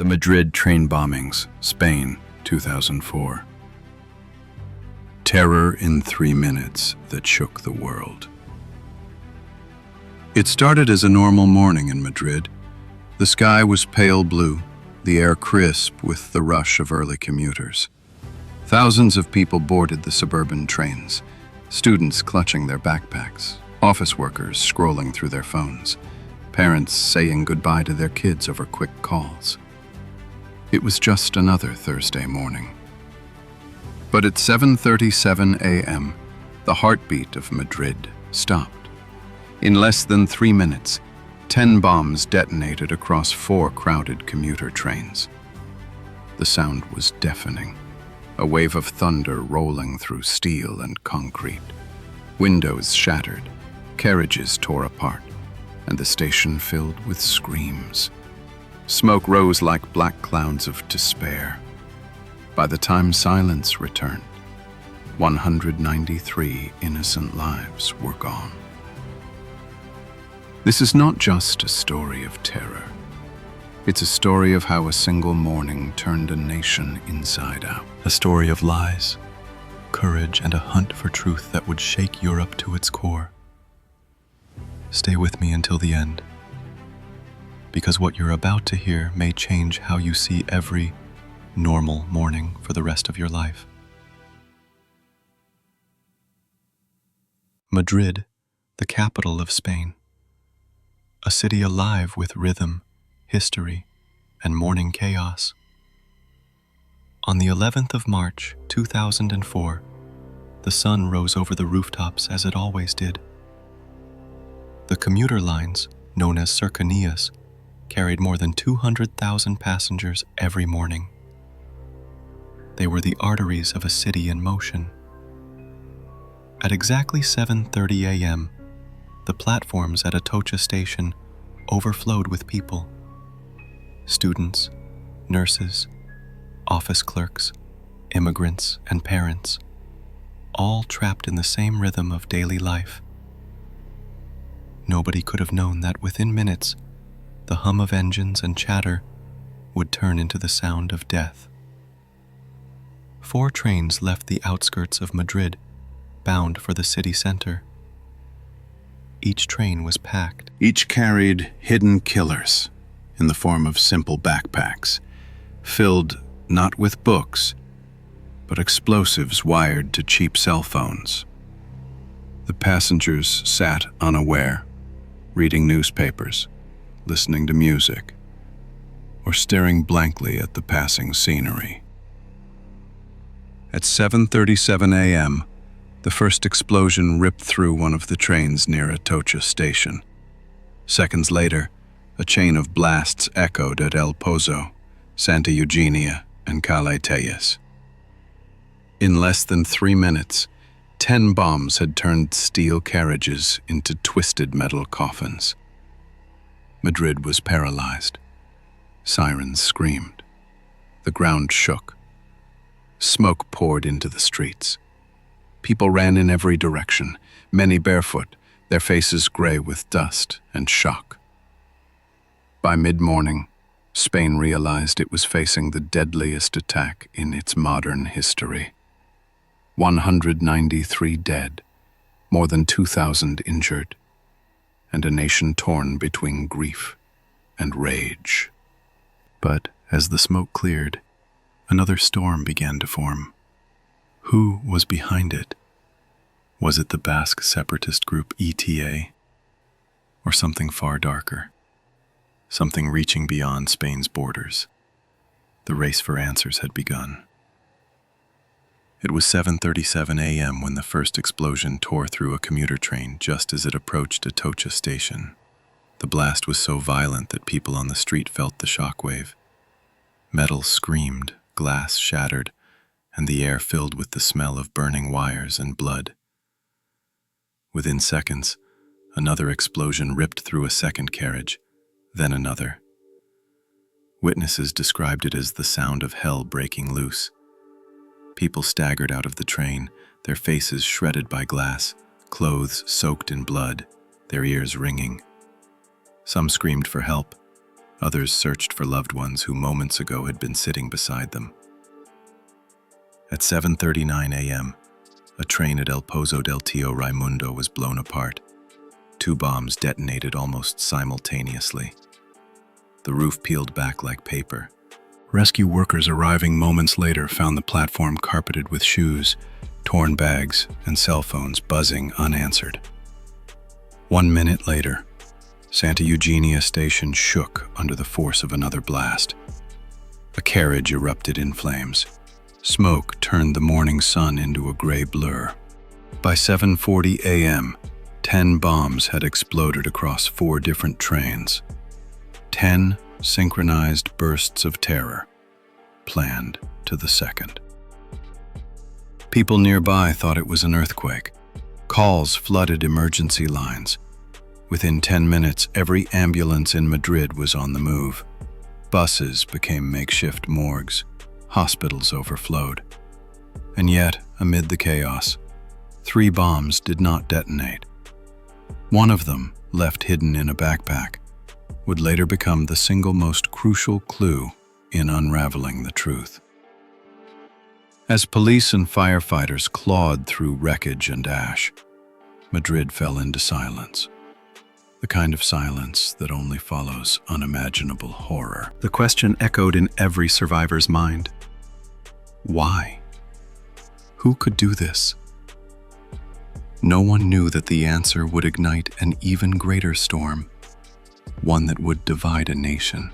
The Madrid train bombings, Spain, 2004. Terror in 3 minutes that shook the world. It started as a normal morning in Madrid. The sky was pale blue, the air crisp with the rush of early commuters. Thousands of people boarded the suburban trains, students clutching their backpacks, office workers scrolling through their phones, parents saying goodbye to their kids over quick calls. It was just another Thursday morning. But at 7:37 a.m., the heartbeat of Madrid stopped. In less than 3 minutes, 10 bombs detonated across 4 crowded commuter trains. The sound was deafening, a wave of thunder rolling through steel and concrete. Windows shattered, carriages tore apart, and the station filled with screams. Smoke rose like black clouds of despair. By the time silence returned, 193 innocent lives were gone. This is not just a story of terror. It's a story of how a single morning turned a nation inside out. A story of lies, courage, and a hunt for truth that would shake Europe to its core. Stay with me until the end, because what you're about to hear may change how you see every normal morning for the rest of your life. Madrid, the capital of Spain. A city alive with rhythm, history, and morning chaos. On the 11th of March, 2004, the sun rose over the rooftops as it always did. The commuter lines, known as cercanías, carried more than 200,000 passengers every morning. They were the arteries of a city in motion. At exactly 7:30 a.m., the platforms at Atocha station overflowed with people. Students, nurses, office clerks, immigrants, and parents, all trapped in the same rhythm of daily life. Nobody could have known that within minutes, the hum of engines and chatter would turn into the sound of death. 4 trains left the outskirts of Madrid, bound for the city center. Each train was packed. Each carried hidden killers in the form of simple backpacks, filled not with books, but explosives wired to cheap cell phones. The passengers sat unaware, reading newspapers, listening to music, or staring blankly at the passing scenery. At 7:37 a.m., the first explosion ripped through one of the trains near Atocha station. Seconds later, a chain of blasts echoed at El Pozo, Santa Eugenia, and Calle Telles. In less than 3 minutes, 10 bombs had turned steel carriages into twisted metal coffins. Madrid was paralyzed. Sirens screamed. The ground shook. Smoke poured into the streets. People ran in every direction, many barefoot, their faces gray with dust and shock. By mid-morning, Spain realized it was facing the deadliest attack in its modern history. 193 dead, more than 2,000 injured, and a nation torn between grief and rage. But as the smoke cleared, another storm began to form. Who was behind it? Was it the Basque separatist group ETA? Or something far darker? Something reaching beyond Spain's borders? The race for answers had begun. It was 7:37 a.m. when the first explosion tore through a commuter train just as it approached Atocha station. The blast was so violent that people on the street felt the shockwave. Metal screamed, glass shattered, and the air filled with the smell of burning wires and blood. Within seconds, another explosion ripped through a second carriage, then another. Witnesses described it as the sound of hell breaking loose. People staggered out of the train, their faces shredded by glass, clothes soaked in blood, their ears ringing. Some screamed for help, Others searched for loved ones who moments ago had been sitting beside them. At 7:39 a.m., a train at El Pozo del Tío Raimundo was blown apart. 2 bombs detonated almost simultaneously. The roof peeled back like paper. Rescue workers arriving moments later found the platform carpeted with shoes, torn bags, and cell phones buzzing unanswered. 1 minute later, Santa Eugenia Station shook under the force of another blast. A carriage erupted in flames. Smoke turned the morning sun into a gray blur. By 7:40 a.m., 10 bombs had exploded across 4 different trains. 10 synchronized bursts of terror, planned to the second. People nearby thought it was an earthquake. Calls flooded emergency lines. Within 10 minutes, every ambulance in Madrid was on the move. Buses became makeshift morgues. Hospitals overflowed. And yet, amid the chaos, 3 bombs did not detonate. One of them, left hidden in a backpack, would later become the single most crucial clue in unraveling the truth. As police and firefighters clawed through wreckage and ash, Madrid fell into silence. The kind of silence that only follows unimaginable horror. The question echoed in every survivor's mind. Why? Who could do this? No one knew that the answer would ignite an even greater storm, one that would divide a nation.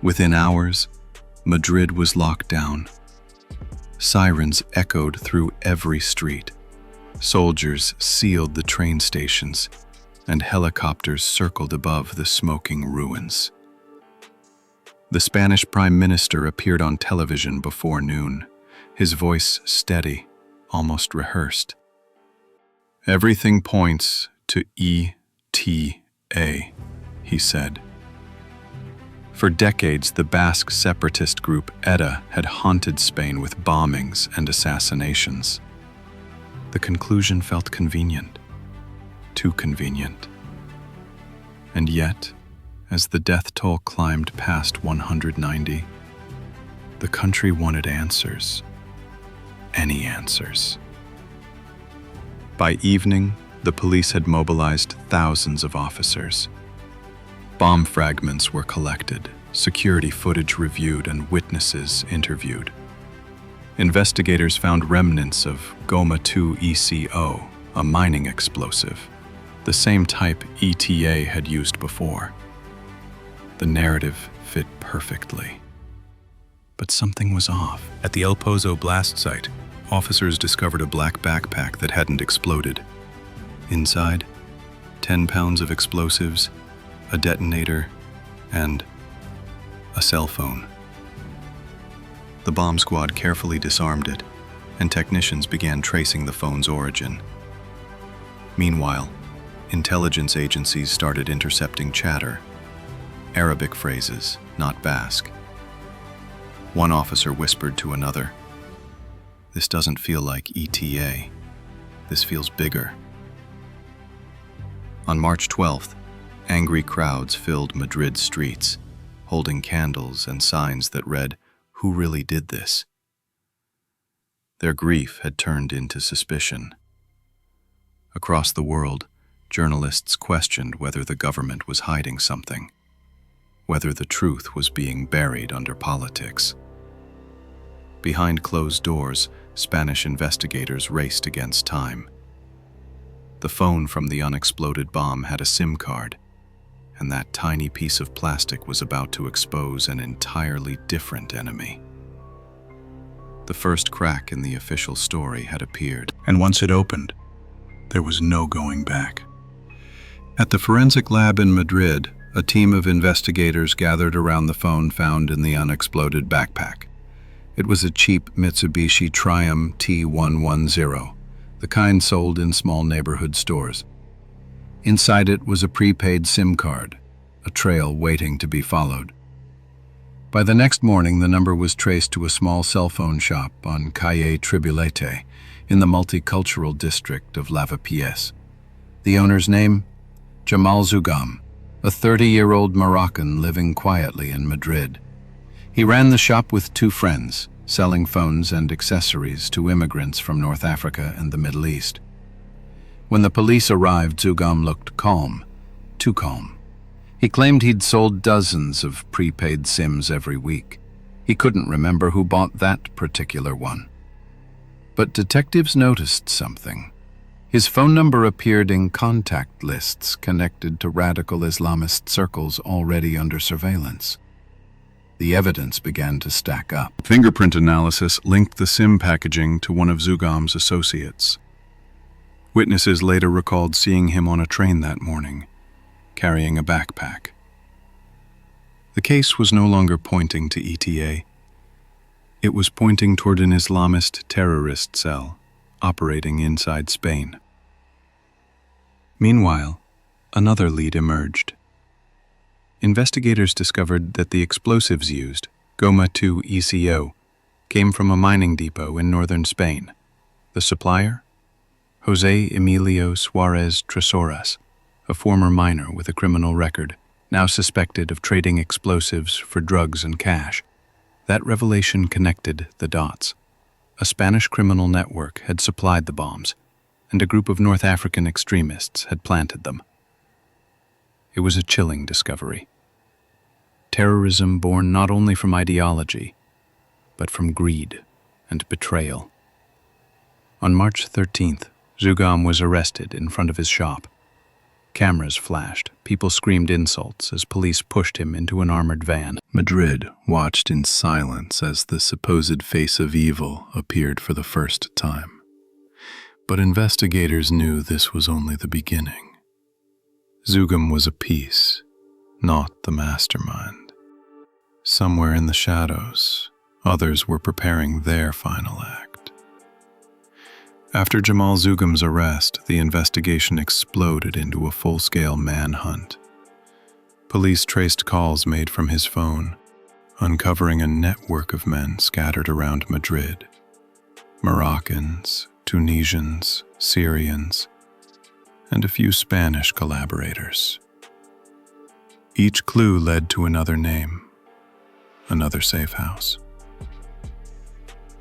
Within hours, Madrid was locked down. Sirens echoed through every street. Soldiers sealed the train stations, and helicopters circled above the smoking ruins. The Spanish Prime Minister appeared on television before noon, his voice steady, almost rehearsed. "Everything points to ETA," he said. For decades, the Basque separatist group ETA had haunted Spain with bombings and assassinations. The conclusion felt convenient, too convenient. And yet, as the death toll climbed past 190, the country wanted answers. Any answers. By evening, the police had mobilized thousands of officers. Bomb fragments were collected, security footage reviewed, and witnesses interviewed. Investigators found remnants of Goma 2 ECO, a mining explosive, the same type ETA had used before. The narrative fit perfectly. But something was off. At the El Pozo blast site, officers discovered a black backpack that hadn't exploded. Inside, 10 pounds of explosives, a detonator, and a cell phone. The bomb squad carefully disarmed it, and technicians began tracing the phone's origin. Meanwhile, intelligence agencies started intercepting chatter, Arabic phrases, not Basque. One officer whispered to another, "This doesn't feel like ETA. This feels bigger." On March 12th, angry crowds filled Madrid streets, holding candles and signs that read, "Who really did this?" Their grief had turned into suspicion. Across the world, journalists questioned whether the government was hiding something, whether the truth was being buried under politics. Behind closed doors, Spanish investigators raced against time. The phone from the unexploded bomb had a SIM card, and that tiny piece of plastic was about to expose an entirely different enemy. The first crack in the official story had appeared, and once it opened, there was no going back. At the forensic lab in Madrid, a team of investigators gathered around the phone found in the unexploded backpack. It was a cheap Mitsubishi Triumph T110, the kind sold in small neighborhood stores. Inside it was a prepaid SIM card, a trail waiting to be followed. By the next morning, the number was traced to a small cell phone shop on Calle Tribulete in the multicultural district of Lavapiés. The owner's name? Jamal Zougam, a 30-year-old Moroccan living quietly in Madrid. He ran the shop with two friends, selling phones and accessories to immigrants from North Africa and the Middle East. When the police arrived, Zugam looked calm, too calm. He claimed he'd sold dozens of prepaid SIMs every week. He couldn't remember who bought that particular one. But detectives noticed something. His phone number appeared in contact lists connected to radical Islamist circles already under surveillance. The evidence began to stack up. Fingerprint analysis linked the SIM packaging to one of Zugam's associates. Witnesses later recalled seeing him on a train that morning, carrying a backpack. The case was no longer pointing to ETA. It was pointing toward an Islamist terrorist cell operating inside Spain. Meanwhile, another lead emerged. Investigators discovered that the explosives used, Goma 2 ECO, came from a mining depot in northern Spain. The supplier? José Emilio Suárez Tresoras, a former miner with a criminal record, now suspected of trading explosives for drugs and cash. That revelation connected the dots. A Spanish criminal network had supplied the bombs, and a group of North African extremists had planted them. It was a chilling discovery. Terrorism born not only from ideology, but from greed and betrayal. On March 13th, Zugam was arrested in front of his shop. Cameras flashed, people screamed insults as police pushed him into an armored van. Madrid watched in silence as the supposed face of evil appeared for the first time. But investigators knew this was only the beginning. Zugam was a piece, not the mastermind. Somewhere in the shadows, others were preparing their final act. After Jamal Zugam's arrest, the investigation exploded into a full-scale manhunt. Police traced calls made from his phone, uncovering a network of men scattered around Madrid. Moroccans, Tunisians, Syrians, and a few Spanish collaborators. Each clue led to another name, another safe house.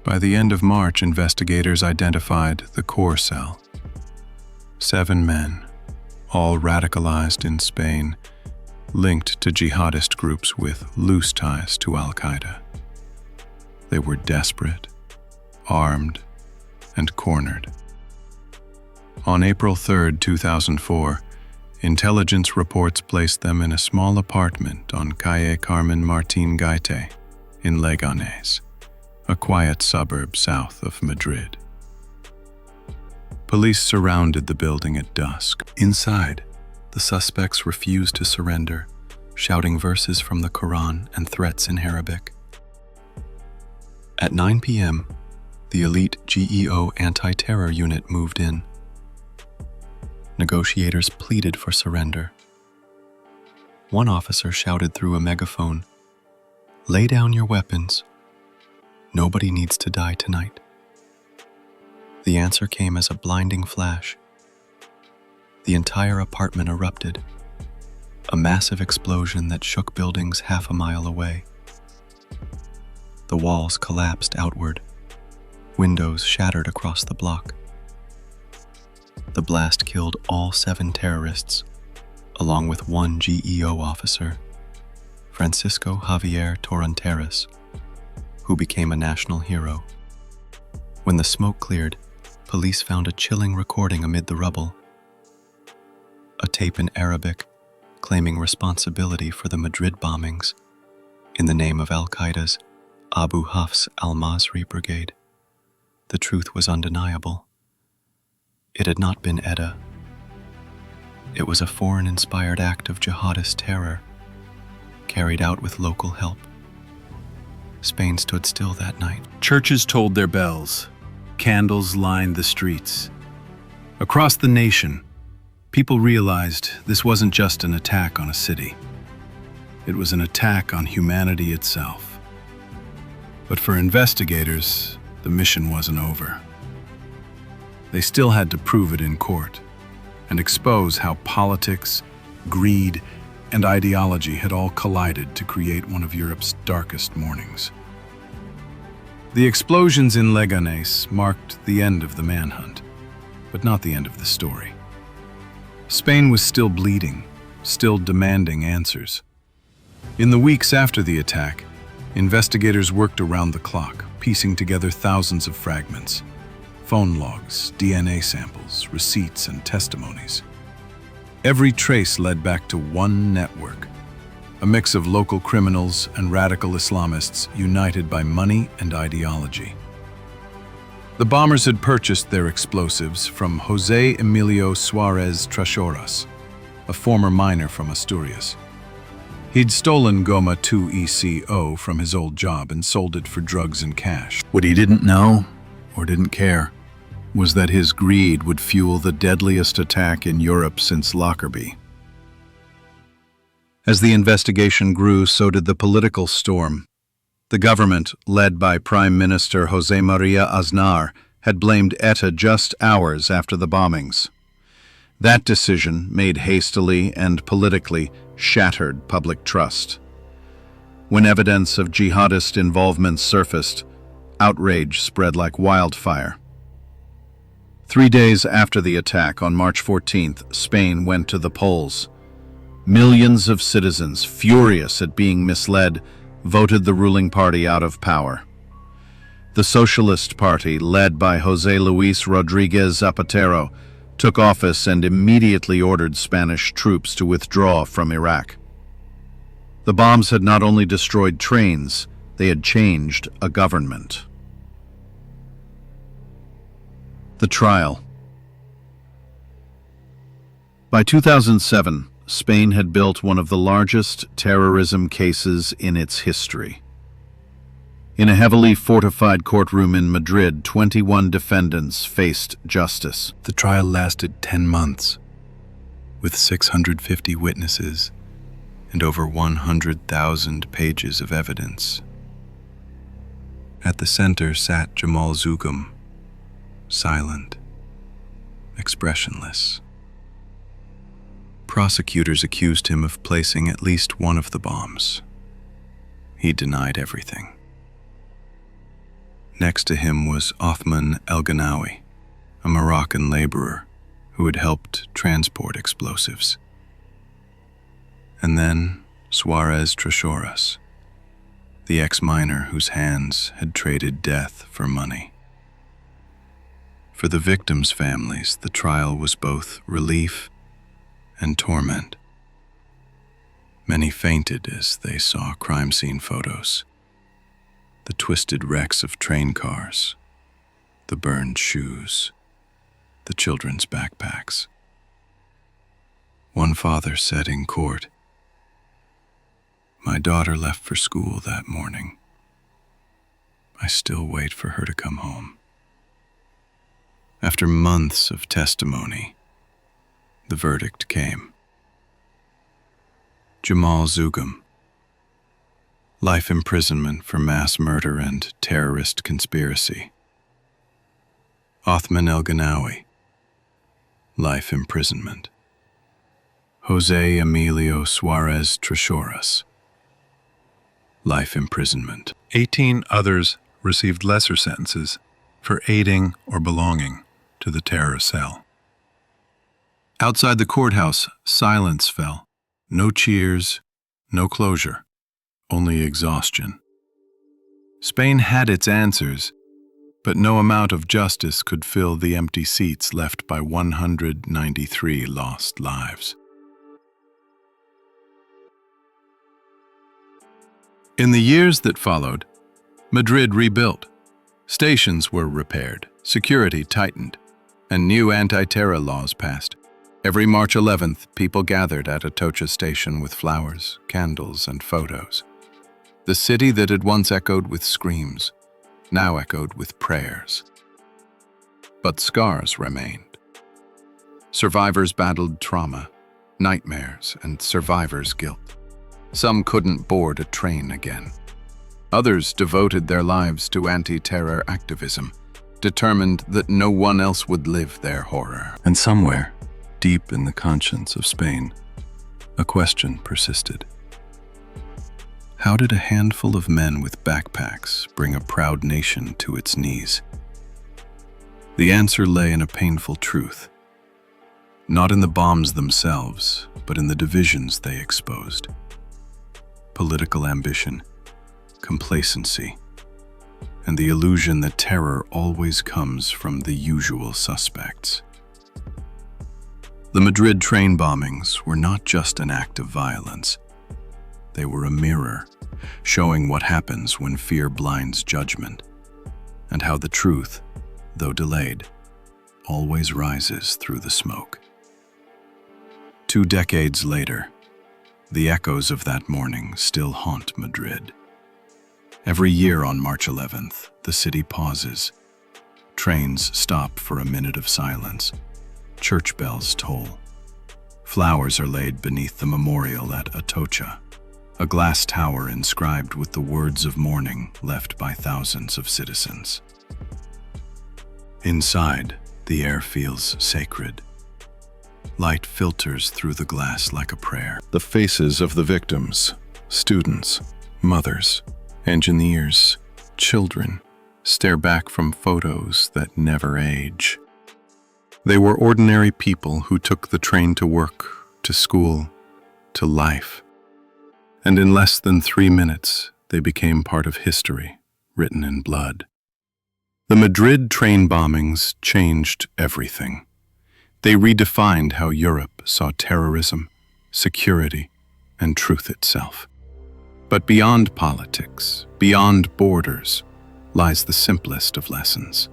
By the end of March, investigators identified the core cell. 7 men, all radicalized in Spain, linked to jihadist groups with loose ties to Al-Qaeda. They were desperate, armed, and cornered. On April 3, 2004, intelligence reports placed them in a small apartment on Calle Carmen Martín Gaite in Leganés, a quiet suburb south of Madrid. Police surrounded the building at dusk. Inside, the suspects refused to surrender, shouting verses from the Quran and threats in Arabic. At 9 p.m., the elite GEO anti-terror unit moved in. Negotiators pleaded for surrender. One officer shouted through a megaphone, "Lay down your weapons. Nobody needs to die tonight." The answer came as a blinding flash. The entire apartment erupted, a massive explosion that shook buildings half a mile away. The walls collapsed outward, windows shattered across the block. The blast killed all 7 terrorists, along with one GEO officer, Francisco Javier Torrenteras, who became a national hero. When the smoke cleared, police found a chilling recording amid the rubble. A tape in Arabic claiming responsibility for the Madrid bombings in the name of Al-Qaeda's Abu Hafs al-Masri Brigade. The truth was undeniable. It had not been ETA. It was a foreign-inspired act of jihadist terror, carried out with local help. Spain stood still that night. Churches tolled their bells. Candles lined the streets. Across the nation, people realized this wasn't just an attack on a city. It was an attack on humanity itself. But for investigators, the mission wasn't over. They still had to prove it in court and expose how politics, greed, and ideology had all collided to create one of Europe's darkest mornings. The explosions in Leganés marked the end of the manhunt, but not the end of the story. Spain was still bleeding, still demanding answers. In the weeks after the attack, investigators worked around the clock, piecing together thousands of fragments: phone logs, DNA samples, receipts, and testimonies. Every trace led back to one network, a mix of local criminals and radical Islamists united by money and ideology. The bombers had purchased their explosives from José Emilio Suárez Trachoras, a former miner from Asturias. He'd stolen Goma 2ECO from his old job and sold it for drugs and cash. What he didn't know, or didn't care, was that his greed would fuel the deadliest attack in Europe since Lockerbie. As the investigation grew, so did the political storm. The government, led by Prime Minister José María Aznar, had blamed ETA just hours after the bombings. That decision, made hastily and politically, shattered public trust. When evidence of jihadist involvement surfaced, outrage spread like wildfire. 3 days after the attack, on March 14th, Spain went to the polls. Millions of citizens, furious at being misled, voted the ruling party out of power. The Socialist Party, led by José Luis Rodríguez Zapatero, took office and immediately ordered Spanish troops to withdraw from Iraq. The bombs had not only destroyed trains, they had changed a government. The trial. By 2007, Spain had built one of the largest terrorism cases in its history. In a heavily fortified courtroom in Madrid, 21 defendants faced justice. The trial lasted 10 months, with 650 witnesses and over 100,000 pages of evidence. At the center sat Jamal Zougum, silent, expressionless. Prosecutors accused him of placing at least one of the bombs. He denied everything. Next to him was Othman El Ganawi, a Moroccan laborer who had helped transport explosives. And then Suárez Trachoras, the ex-miner whose hands had traded death for money. For the victims' families, the trial was both relief and torment. Many fainted as they saw crime scene photos, the twisted wrecks of train cars, the burned shoes, the children's backpacks. One father said in court, "My daughter left for school that morning. I still wait for her to come home." After months of testimony, the verdict came. Jamal Zougum, life imprisonment for mass murder and terrorist conspiracy. Othman El Ganawi, life imprisonment. José Emilio Suárez Trachoras, life imprisonment. 18 others received lesser sentences for aiding or belonging to the terror cell. Outside the courthouse, silence fell. No cheers, no closure, only exhaustion. Spain had its answers, but no amount of justice could fill the empty seats left by 193 lost lives. In the years that followed, Madrid rebuilt. Stations were repaired, security tightened, and new anti-terror laws passed. Every March 11th, people gathered at Atocha station with flowers, candles, and photos. The city that had once echoed with screams, now echoed with prayers. But scars remained. Survivors battled trauma, nightmares, and survivors' guilt. Some couldn't board a train again. Others devoted their lives to anti-terror activism, determined that no one else would live their horror. And somewhere, deep in the conscience of Spain, A question persisted. How did a handful of men with backpacks bring a proud nation to its knees? The answer lay in a painful truth. Not in the bombs themselves, but in the divisions they exposed. Political ambition, complacency, and the illusion that terror always comes from the usual suspects. The Madrid train bombings were not just an act of violence. They were a mirror, showing what happens when fear blinds judgment, and how the truth, though delayed, always rises through the smoke. 2 decades later, the echoes of that morning still haunt Madrid. Every year on March 11th, the city pauses. Trains stop for a minute of silence. Church bells toll. Flowers are laid beneath the memorial at Atocha, a glass tower inscribed with the words of mourning left by thousands of citizens. Inside, the air feels sacred. Light filters through the glass like a prayer. The faces of the victims, students, mothers, engineers, children, stare back from photos that never age. They were ordinary people who took the train to work, to school, to life. And in less than 3 minutes, they became part of history, written in blood. The Madrid train bombings changed everything. They redefined how Europe saw terrorism, security, and truth itself. But beyond politics, beyond borders, lies the simplest of lessons.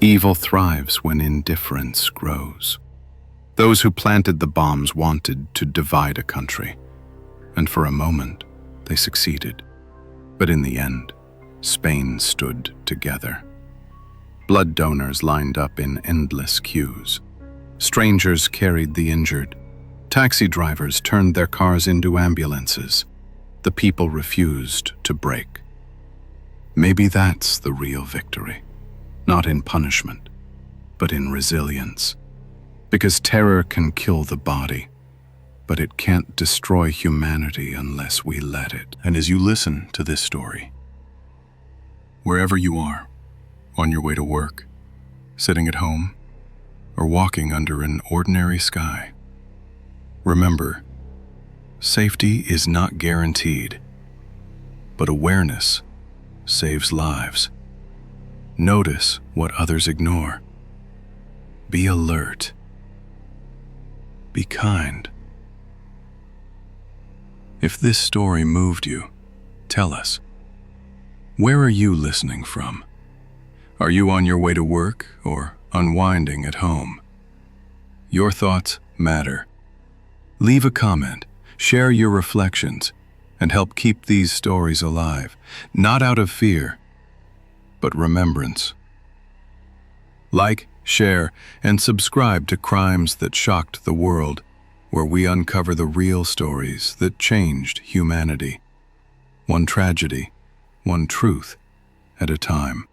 Evil thrives when indifference grows. Those who planted the bombs wanted to divide a country, and for a moment, they succeeded. But in the end, Spain stood together. Blood donors lined up in endless queues. Strangers carried the injured. Taxi drivers turned their cars into ambulances. The people refused to break. Maybe that's the real victory. Not in punishment, but in resilience. Because terror can kill the body, but it can't destroy humanity unless we let it. And as you listen to this story, wherever you are, on your way to work, sitting at home, or walking under an ordinary sky, remember, safety is not guaranteed, but awareness saves lives. Notice what others ignore. Be alert. Be kind. If this story moved you, tell us. Where are you listening from? Are you on your way to work or unwinding at home? Your thoughts matter. Leave a comment, share your reflections, and help keep these stories alive, not out of fear, but remembrance. Like, share, and subscribe to Crimes That Shocked the World, where we uncover the real stories that changed humanity. One tragedy, one truth at a time.